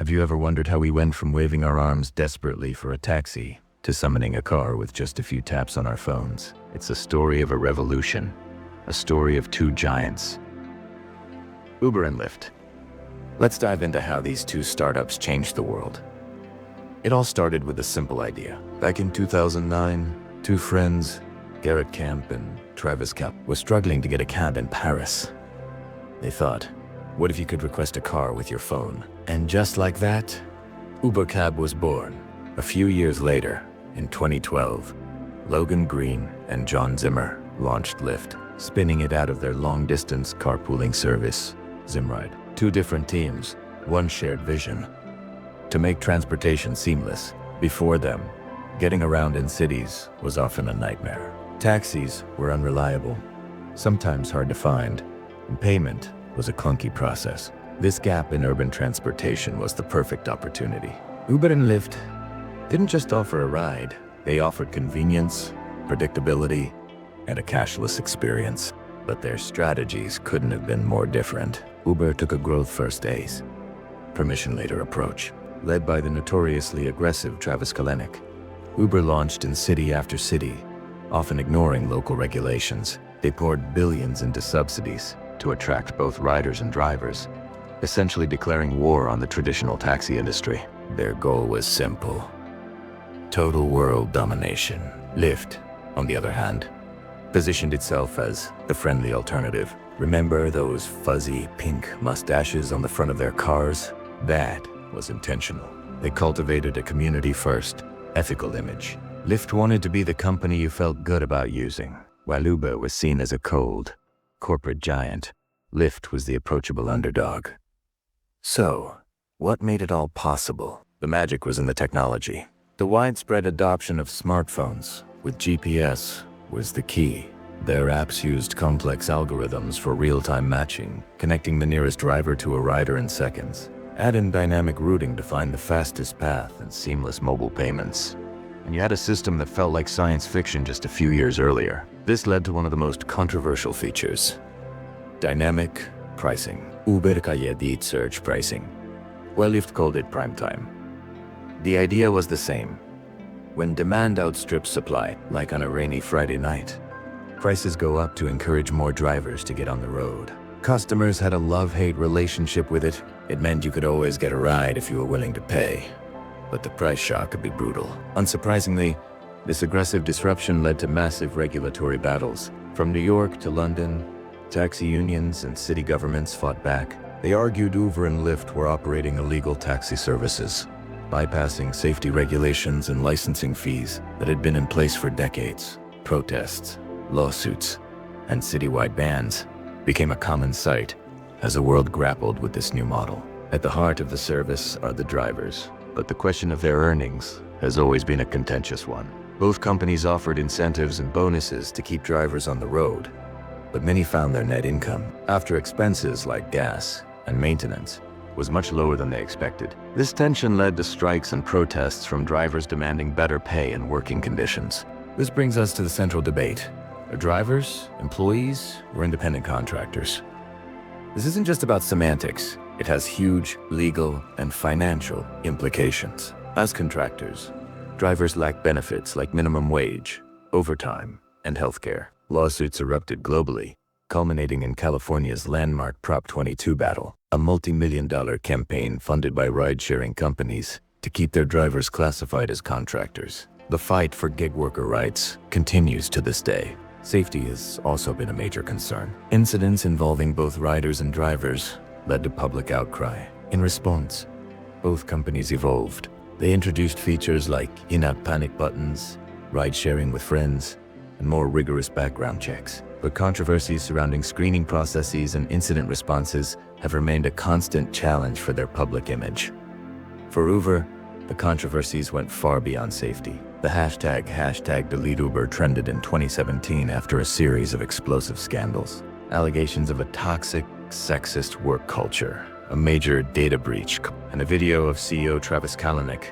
Have you ever wondered how we went from waving our arms desperately for a taxi to summoning a car with just a few taps on our phones? It's a story of a revolution, a story of two giants, Uber and Lyft. Let's dive into how these two startups changed the world. It all started with a simple idea. Back in 2009, two friends, Garrett Camp and Travis Camp, were struggling to get a cab in Paris. They thought, what if you could request a car with your phone? And just like that, Uber Cab was born. A few years later, in 2012, Logan Green and John Zimmer launched Lyft, spinning it out of their long-distance carpooling service, Zimride. Two different teams, one shared vision: to make transportation seamless. Before them, getting around in cities was often a nightmare. Taxis were unreliable, sometimes hard to find, and payment was a clunky process. This gap in urban transportation was the perfect opportunity. Uber and Lyft didn't just offer a ride, they offered convenience, predictability, and a cashless experience. But their strategies couldn't have been more different. Uber took a growth-first ace, permission-later approach. Led by the notoriously aggressive Travis Kalanick, Uber launched in city after city, often ignoring local regulations. They poured billions into subsidies to attract both riders and drivers, essentially declaring war on the traditional taxi industry. Their goal was simple: total world domination. Lyft, on the other hand, positioned itself as the friendly alternative. Remember those fuzzy pink mustaches on the front of their cars? That was intentional. They cultivated a community-first, ethical image. Lyft wanted to be the company you felt good about using, while Uber was seen as a cold, corporate giant. Lyft was the approachable underdog. So, what made it all possible? The magic was in the technology. The widespread adoption of smartphones with GPS was the key. Their apps used complex algorithms for real-time matching, connecting the nearest driver to a rider in seconds. Add in dynamic routing to find the fastest path and seamless mobile payments, and you had a system that felt like science fiction just a few years earlier. This led to one of the most controversial features: dynamic pricing. Uber kaya dit surge pricing, while Lyft called it prime time. The idea was the same. When demand outstrips supply, like on a rainy Friday night, prices go up to encourage more drivers to get on the road. Customers had a love-hate relationship with it. It meant you could always get a ride if you were willing to pay. But the price shock could be brutal. Unsurprisingly, this aggressive disruption led to massive regulatory battles. From New York to London, taxi unions and city governments fought back. They argued Uber and Lyft were operating illegal taxi services, bypassing safety regulations and licensing fees that had been in place for decades. Protests, lawsuits, and citywide bans became a common sight as the world grappled with this new model. At the heart of the service are the drivers, but the question of their earnings has always been a contentious one. Both companies offered incentives and bonuses to keep drivers on the road, but many found their net income, after expenses like gas and maintenance, was much lower than they expected. This tension led to strikes and protests from drivers demanding better pay and working conditions. This brings us to the central debate: are drivers, employees, or independent contractors? This isn't just about semantics. It has huge legal and financial implications. As contractors, drivers lack benefits like minimum wage, overtime, and healthcare. Lawsuits erupted globally, culminating in California's landmark Prop 22 battle, a multi-million-dollar campaign funded by ride-sharing companies to keep their drivers classified as contractors. The fight for gig worker rights continues to this day. Safety has also been a major concern. Incidents involving both riders and drivers led to public outcry. In response, both companies evolved. They introduced features like in-app panic buttons, ride-sharing with friends, and more rigorous background checks. But controversies surrounding screening processes and incident responses have remained a constant challenge for their public image. For Uber, the controversies went far beyond safety. The hashtag #DeleteUber trended in 2017 after a series of explosive scandals. Allegations of a toxic, sexist work culture, a major data breach, and a video of CEO Travis Kalanick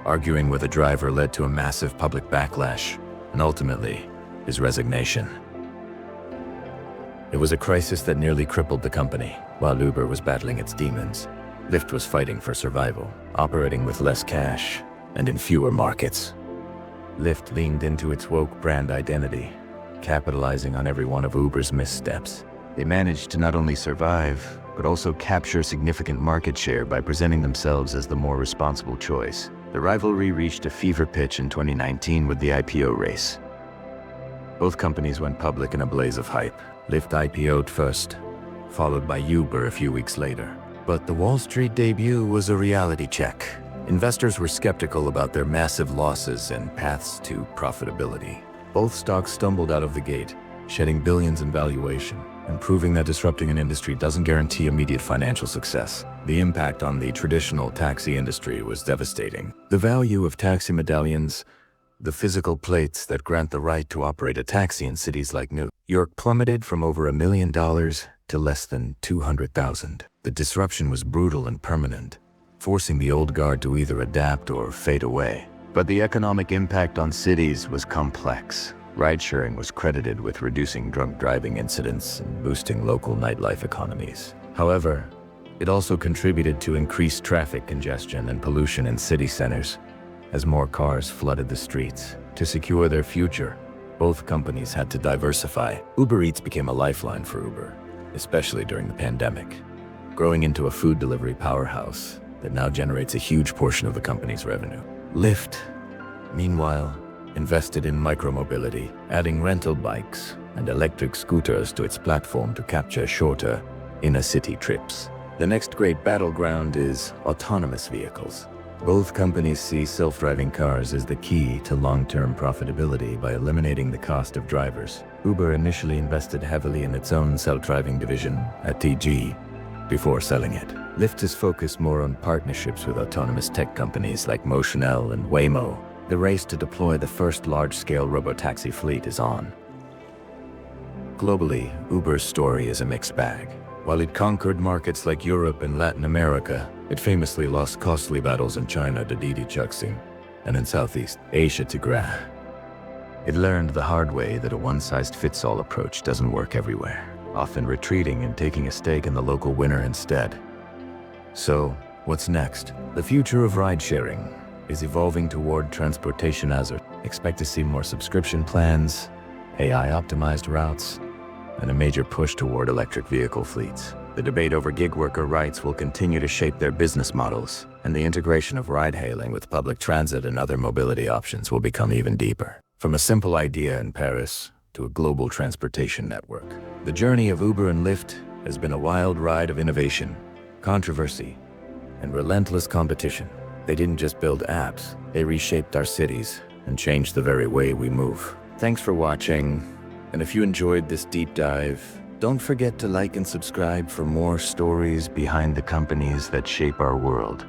arguing with a driver led to a massive public backlash, and ultimately, his resignation. It was a crisis that nearly crippled the company, while Uber was battling its demons. Lyft was fighting for survival, operating with less cash and in fewer markets. Lyft leaned into its woke brand identity, capitalizing on every one of Uber's missteps. They managed to not only survive, but also capture significant market share by presenting themselves as the more responsible choice. The rivalry reached a fever pitch in 2019 with the IPO race. Both companies went public in a blaze of hype. Lyft IPO'd first, followed by Uber a few weeks later. But the Wall Street debut was a reality check. Investors were skeptical about their massive losses and paths to profitability. Both stocks stumbled out of the gate, shedding billions in valuation, and proving that disrupting an industry doesn't guarantee immediate financial success. The impact on the traditional taxi industry was devastating. The value of taxi medallions, the physical plates that grant the right to operate a taxi in cities like New York, plummeted from over $1 million to less than $200,000. The disruption was brutal and permanent, forcing the old guard to either adapt or fade away. But the economic impact on cities was complex. Ride-sharing was credited with reducing drunk driving incidents and boosting local nightlife economies. However, it also contributed to increased traffic congestion and pollution in city centers, as more cars flooded the streets. To secure their future, both companies had to diversify. Uber Eats became a lifeline for Uber, especially during the pandemic, growing into a food delivery powerhouse that now generates a huge portion of the company's revenue. Lyft, meanwhile, invested in micromobility, adding rental bikes and electric scooters to its platform to capture shorter inner-city trips. The next great battleground is autonomous vehicles. Both companies see self-driving cars as the key to long-term profitability by eliminating the cost of drivers. Uber initially invested heavily in its own self-driving division at TG before selling it. Lyft is focused more on partnerships with autonomous tech companies like Motional and Waymo. The race to deploy the first large-scale robotaxi fleet is on. Globally, Uber's story is a mixed bag. While it conquered markets like Europe and Latin America, it famously lost costly battles in China to Didi Chuxing and in Southeast Asia to Grab. It learned the hard way that a one-size-fits-all approach doesn't work everywhere, often retreating and taking a stake in the local winner instead. So, what's next? The future of ride-sharing is evolving toward transportation as a expect to see more subscription plans, AI-optimized routes, and a major push toward electric vehicle fleets. The debate over gig worker rights will continue to shape their business models, and the integration of ride-hailing with public transit and other mobility options will become even deeper. From a simple idea in Paris to a global transportation network, the journey of Uber and Lyft has been a wild ride of innovation, controversy, and relentless competition. They didn't just build apps, they reshaped our cities and changed the very way we move. Thanks for watching. And if you enjoyed this deep dive, don't forget to like and subscribe for more stories behind the companies that shape our world.